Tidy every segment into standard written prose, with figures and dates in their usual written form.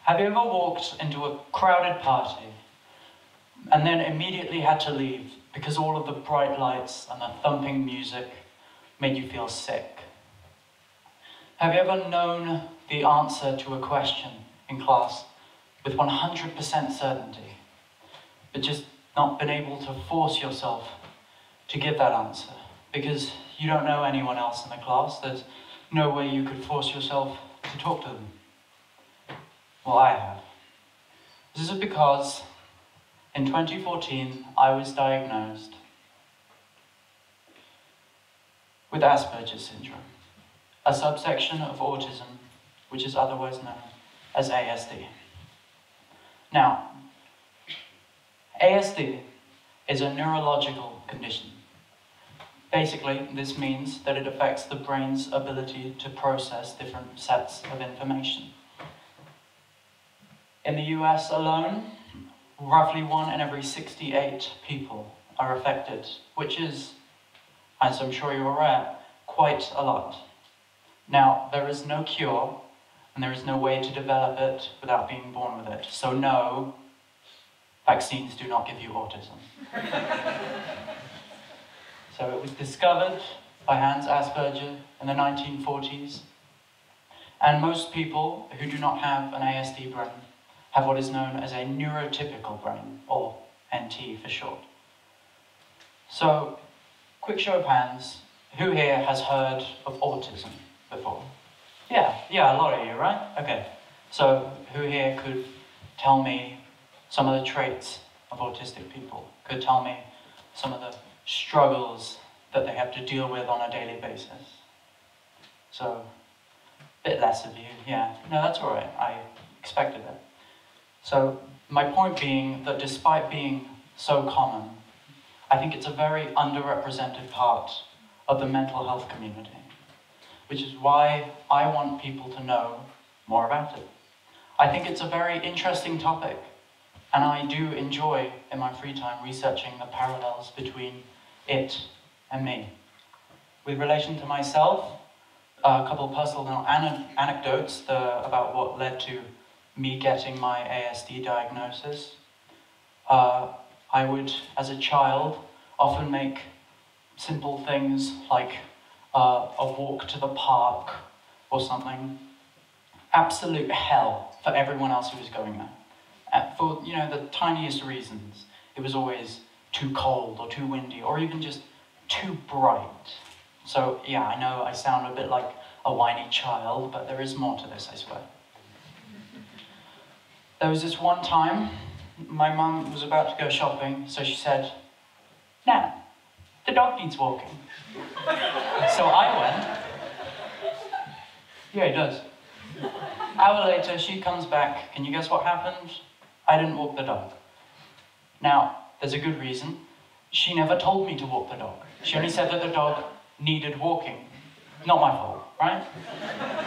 Have you ever walked into a crowded party and then immediately had to leave because all of the bright lights and the thumping music made you feel sick? Have you ever known the answer to a question in class with 100% certainty, but just not been able to force yourself to give that answer because you don't know anyone else in the class? There's no way you could force yourself to talk to them. Well, I have. This is because in 2014, I was diagnosed with Asperger's syndrome, a subsection of autism, which is otherwise known as ASD. Now, ASD is a neurological condition. Basically, this means that it affects the brain's ability to process different sets of information. In the US alone, roughly 1 in every 68 people are affected, which is, as I'm sure you're aware, quite a lot. Now, there is no cure, and there is no way to develop it without being born with it. So no, vaccines do not give you autism. So it was discovered by Hans Asperger in the 1940s, and most people who do not have an ASD brain have what is known as a neurotypical brain, or NT for short. So, quick show of hands, who here has heard of autism before? Yeah, a lot of you, right? Okay, so who here could tell me some of the traits of autistic people? Could tell me some of the struggles that they have to deal with on a daily basis? So, a bit less of you, yeah. No, that's all right, I expected it. So, my point being that despite being so common, I think it's a very underrepresented part of the mental health community, which is why I want people to know more about it. I think it's a very interesting topic, and I do enjoy, in my free time, researching the parallels between it and me. With relation to myself, a couple of personal anecdotes about what led to me getting my ASD diagnosis. I would, as a child, often make simple things like a walk to the park or something absolute hell for everyone else who was going there. For the tiniest reasons. It was always too cold or too windy or even just too bright. So yeah, I know I sound a bit like a whiny child, but there is more to this, I swear. There was this one time, my mum was about to go shopping, so she said, "Nan, the dog needs walking." So I went. Yeah, he does. Hour later, she comes back. Can you guess what happened? I didn't walk the dog. Now, there's a good reason. She never told me to walk the dog. She only said that the dog needed walking. Not my fault, right?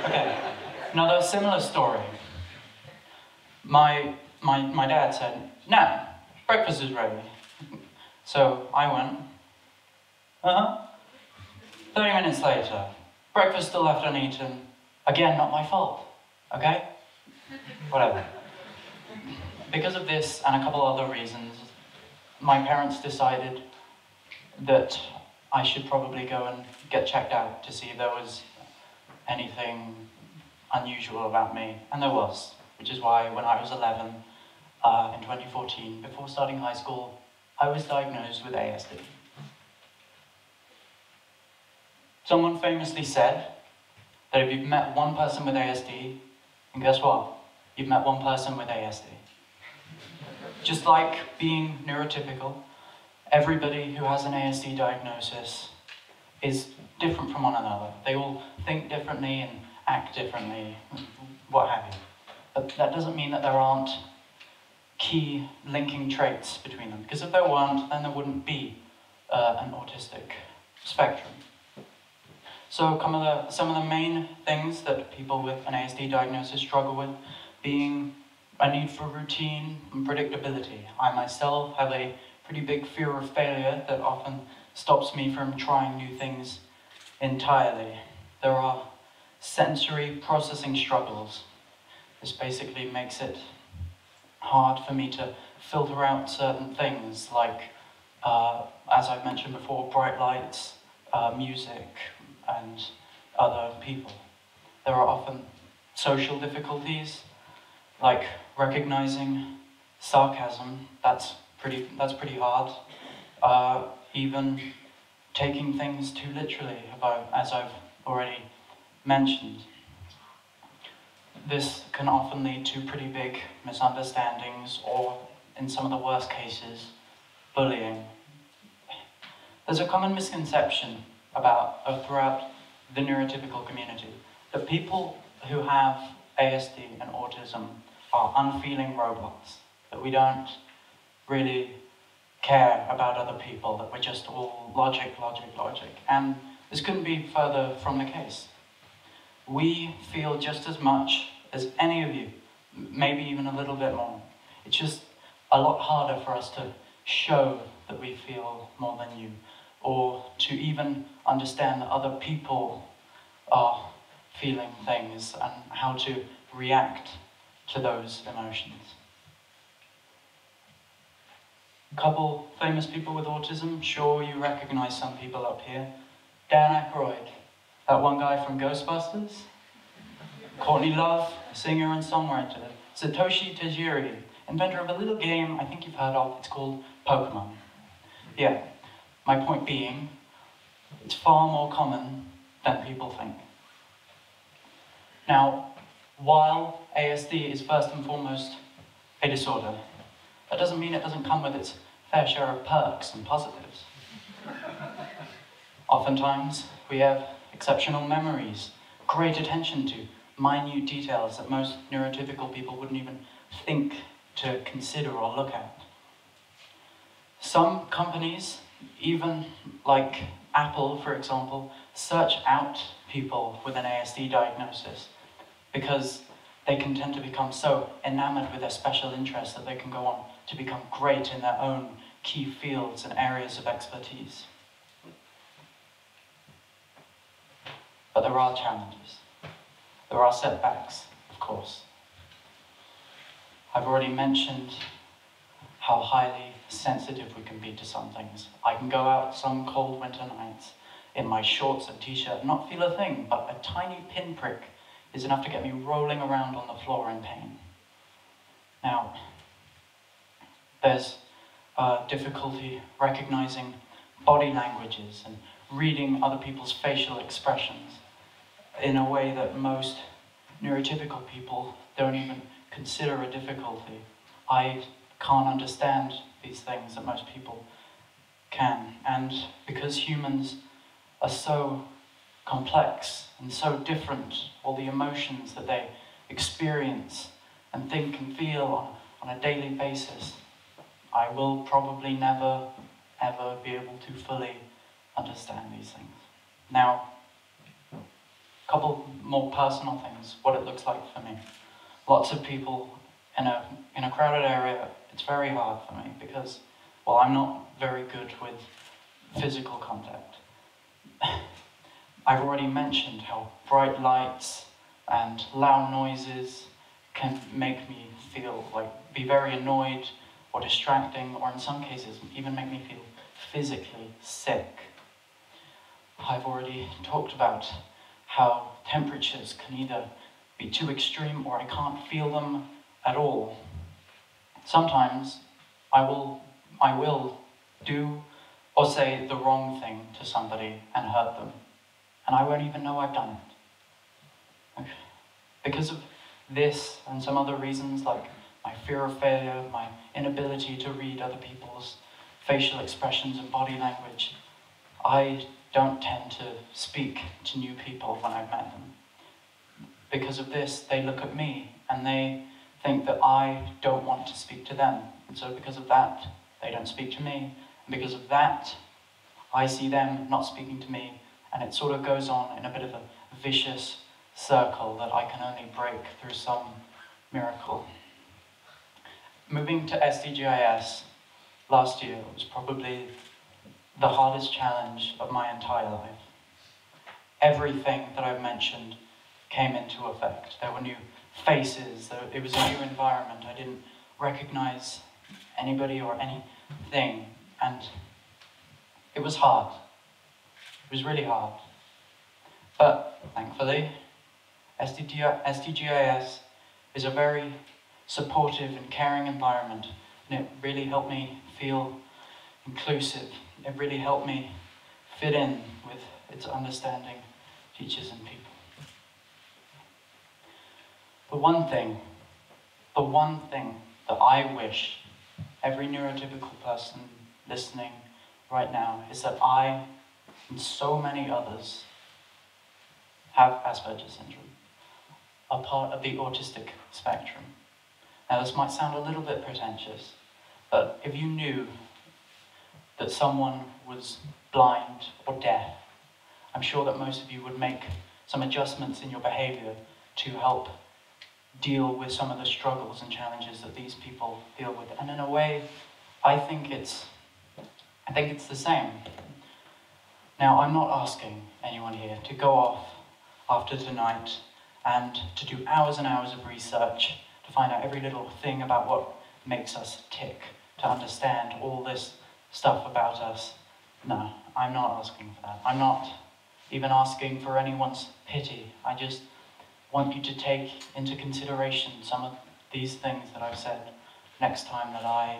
Okay, another similar story. My dad said, "Nan, breakfast is ready." So I went, 30 minutes later, breakfast still left uneaten. Again, not my fault, okay? Whatever. Because of this and a couple other reasons, my parents decided that I should probably go and get checked out to see if there was anything unusual about me, and there was, which is why when I was 11, in 2014, before starting high school, I was diagnosed with ASD. Someone famously said that if you've met one person with ASD, and guess what? You've met one person with ASD. Just like being neurotypical, everybody who has an ASD diagnosis is different from one another. They all think differently and act differently, what have you. But that doesn't mean that there aren't key linking traits between them, because if there weren't, then there wouldn't be an autistic spectrum. So some of the main things that people with an ASD diagnosis struggle with being a need for routine and predictability. I myself have a pretty big fear of failure that often stops me from trying new things entirely. There are sensory processing struggles. This basically makes it hard for me to filter out certain things like, as I've mentioned before, bright lights, music, and other people. There are often social difficulties, like recognizing sarcasm. That's pretty hard. Even taking things too literally, as I've already mentioned. This can often lead to pretty big misunderstandings, or in some of the worst cases, bullying. There's a common misconception throughout the neurotypical community that people who have ASD and autism are unfeeling robots, that we don't really care about other people, that we're just all logic. And this couldn't be further from the case. We feel just as much as any of you, maybe even a little bit more. It's just a lot harder for us to show that we feel more than you, or to even understand that other people are feeling things and how to react to those emotions. A couple famous people with autism. Sure, you recognize some people up here. Dan Aykroyd, that one guy from Ghostbusters. Courtney Love, singer and songwriter. Satoshi Tajiri, inventor of a little game I think you've heard of. It's called Pokemon. Yeah, my point being, it's far more common than people think. Now, while ASD is first and foremost a disorder, that doesn't mean it doesn't come with its fair share of perks and positives. Oftentimes, we have exceptional memories, great attention to minute details that most neurotypical people wouldn't even think to consider or look at. Some companies, even like Apple, for example, search out people with an ASD diagnosis because they can tend to become so enamored with their special interests that they can go on to become great in their own key fields and areas of expertise. But there are challenges. There are setbacks, of course. I've already mentioned how highly sensitive we can be to some things. I can go out some cold winter nights in my shorts and t-shirt and not feel a thing, but a tiny pinprick is enough to get me rolling around on the floor in pain. Now, there's difficulty recognizing body languages and reading other people's facial expressions in a way that most neurotypical people don't even consider a difficulty. I can't understand these things that most people can. And because humans are so complex and so different, all the emotions that they experience and think and feel on a daily basis, I will probably never, ever be able to fully understand these things. Now, a couple more personal things, what it looks like for me. Lots of people in a crowded area, it's very hard for me because, well, I'm not very good with physical contact. I've already mentioned how bright lights and loud noises can make me be very annoyed or distracting, or in some cases even make me feel physically sick. I've already talked about how temperatures can either be too extreme or I can't feel them at all. Sometimes I will do or say the wrong thing to somebody and hurt them, and I won't even know I've done it. Because of this and some other reasons, like my fear of failure, my inability to read other people's facial expressions and body language, I don't tend to speak to new people when I've met them. Because of this, they look at me and they think that I don't want to speak to them. And so because of that, they don't speak to me. And because of that, I see them not speaking to me, and it sort of goes on in a bit of a vicious circle that I can only break through some miracle. Moving to STGIS last year was probably the hardest challenge of my entire life. Everything that I've mentioned came into effect. There were new faces. It was a new environment. I didn't recognize anybody or anything, and it was hard. It was really hard. But thankfully, STGIS is a very supportive and caring environment, and it really helped me feel inclusive. It really helped me fit in with its understanding teachers and people. The one thing that I wish every neurotypical person listening right now is that I and so many others have Asperger's syndrome, are part of the autistic spectrum. Now this might sound a little bit pretentious, but if you knew that someone was blind or deaf, I'm sure that most of you would make some adjustments in your behavior to help deal with some of the struggles and challenges that these people deal with. And in a way, I think it's the same. Now, I'm not asking anyone here to go off after tonight and to do hours and hours of research to find out every little thing about what makes us tick, to understand all this stuff about us. No, I'm not asking for that. I'm not even asking for anyone's pity. I just want you to take into consideration some of these things that I've said next time that I,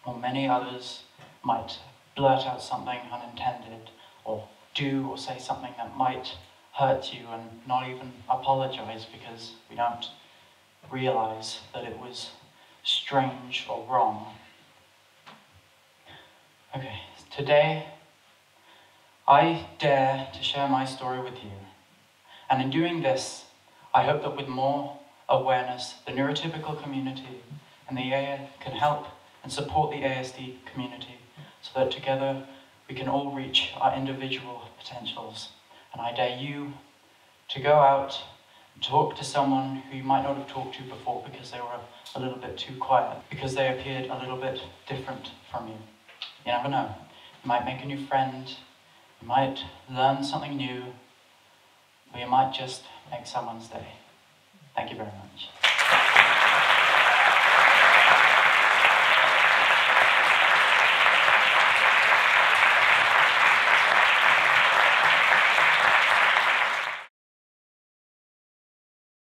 or many others, might blurt out something unintended, or do or say something that might hurt you, and not even apologize because we don't realize that it was strange or wrong. Okay, today I dare to share my story with you. And in doing this, I hope that with more awareness, the neurotypical community and the AA can help and support the ASD community so that together we can all reach our individual potentials. And I dare you to go out and talk to someone who you might not have talked to before because they were a little bit too quiet, because they appeared a little bit different from you. You never know. You might make a new friend, you might learn something new, or you might just make someone's day. Thank you very much.